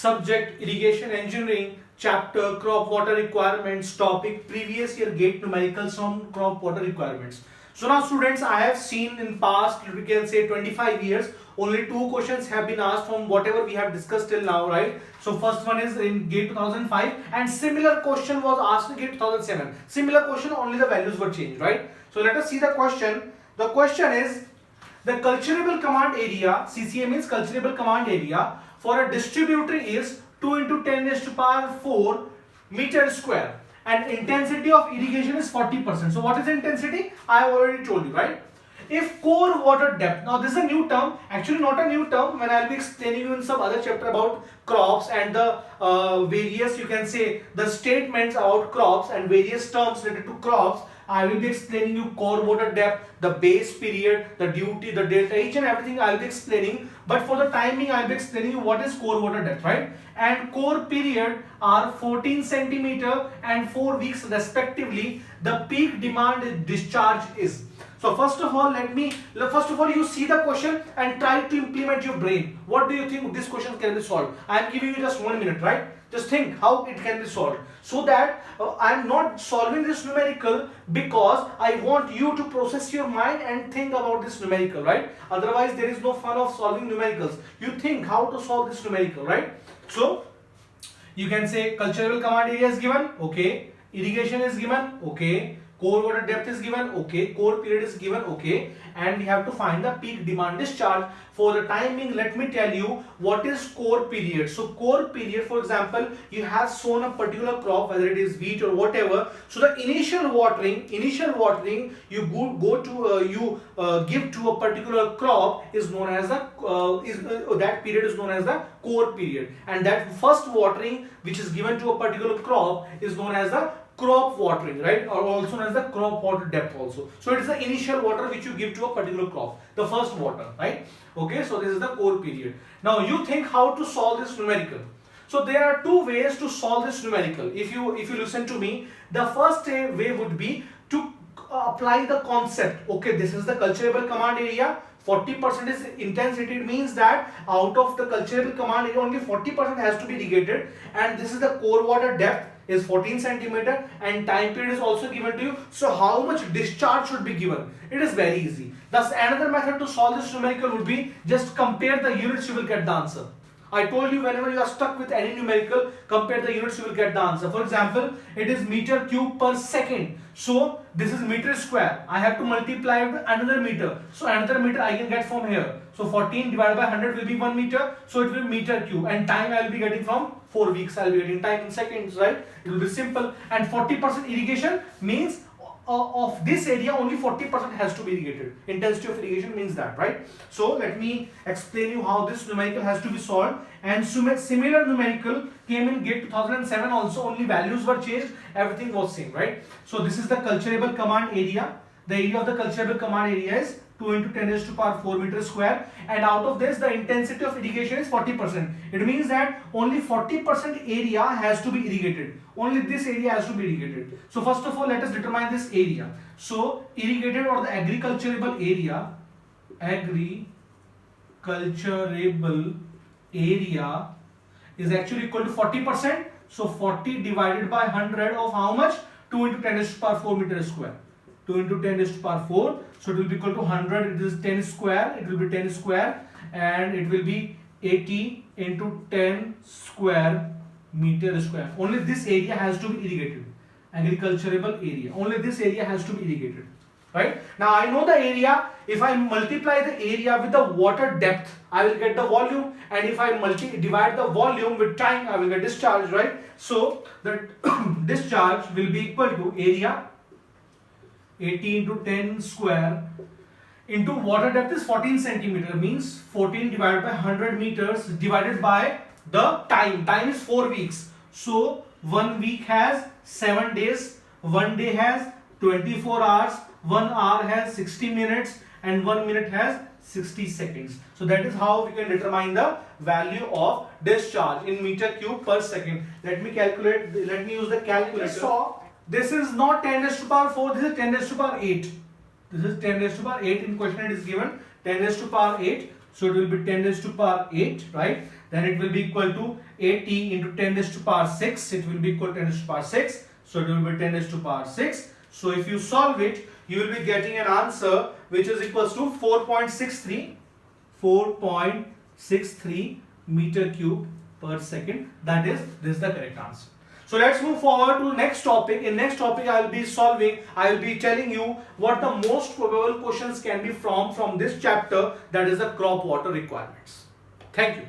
subject irrigation engineering, chapter crop water requirements, topic previous year gate numericals on crop water requirements. So now students, I have seen in past, we can say 25 years, only 2 questions have been asked from whatever we have discussed till now, right? So first one is in GATE 2005 and similar question was asked in GATE 2007. Similar question, only the values were changed, right? So let us see the question. The question is, the culturable command area, CCA means culturable command area, for a distributor is 2 into 10 raised to power 4 meter square and intensity of irrigation is 40%. So what is intensity? I have already told you, right? If core water depth, now this is a new term, actually not a new term, when I will be explaining you in some other chapter about crops and the various, you can say, the statements about crops and various terms related to crops. I will be explaining you core water depth, the base period, the duty, the delta, each and everything I will be explaining. But for the timing, I will be explaining you what is core water depth, right? And core period are 14 centimeter and 4 weeks respectively. The peak demand discharge is. So first of all, you see the question and try to implement your brain. What do you think this question can be solved? I am giving you just 1 minute, right? Just think how it can be solved. So that I am not solving this numerical because I want you to process your mind and think about this numerical, right? Otherwise, there is no fun of solving numericals. You think how to solve this numerical, right? So you can say cultural command area is given, okay. Irrigation is given, okay. Core water depth is given, okay. Core period is given, okay. And we have to find the peak demand discharge. For the timing, let me tell you what is core period. So core period, for example, you have sown a particular crop, whether it is wheat or whatever. So the initial watering you give to a particular crop is known as that period is known as the core period. And that first watering which is given to a particular crop is known as the crop watering, right? Or also known as the crop water depth also. So it is the initial water which you give to a particular crop, the first water, right? Okay, so this is the core period. Now you think how to solve this numerical. So there are 2 ways to solve this numerical. If you listen to me, the first way would be to apply the concept. Okay, this is the culturable command area. 40% is intensity. It means that out of the culturable command area, only 40% has to be irrigated, and this is the core water depth is 14 centimeter and time period is also given to you. So how much discharge should be given? It is very easy. Thus another method to solve this numerical would be just compare the units, you will get the answer. I told you whenever you are stuck with any numerical, compare the units, you will get the answer. For example, it is meter cube per second. So this is meter square. I have to multiply with another meter. So another meter I can get from here. So 14 divided by 100 will be 1 meter. So it will be meter cube. And time I will be getting from 4 weeks. I will be getting time in seconds, right? It will be simple. And 40% irrigation means of this area only 40% has to be irrigated. Intensity of irrigation means that, right? So let me explain you how this numerical has to be solved. And similar numerical came in GATE 2007 also, only values were changed, everything was same, right? So this is the culturable command area. The area of the culturable command area is 2 into 10 raised to power 4 meter square, and out of this the intensity of irrigation is 40%. It means that only 40% area has to be irrigated. Only this area has to be irrigated. So first of all, let us determine this area. So irrigated or the agriculturable area, is actually equal to 40%. So 40 divided by 100 of how much? 2 into 10 raised to power 4 meter square. 2 into 10 raised to power 4. So it will be equal to 100. It is 10 square. It will be 10 square. And it will be 80 into 10 square meter square. Only this area has to be irrigated. Agriculturable area. Only this area has to be irrigated. Right? Now I know the area. If I multiply the area with the water depth, I will get the volume. And if I divide the volume with time, I will get discharge, right? So the discharge will be equal to area 80 into 10 square into water depth is 14 centimeter, means 14 divided by 100 meters divided by the time. Time is 4 weeks. So 1 week has 7 days, 1 day has 24 hours, 1 hour has 60 minutes and 1 minute has 60 seconds. So that is how we can determine the value of discharge in meter cube per second. Let me calculate, let me use the calculator. So this is not 10 raised to power 4, this is 10 raised to power 8. This is 10 raised to power 8 in question, it is given 10 raised to power 8. So it will be 10 raised to power 8, right? Then it will be equal to 80 into 10 raised to power 6. It will be equal to 10 raised to power 6. So it will be 10 raised to power 6. So if you solve it, you will be getting an answer which is equals to 4.63 meter cube per second. That is, this is the correct answer. So let's move forward to next topic. In next topic, I will be telling you what the most probable questions can be from this chapter, that is the crop water requirements. Thank you.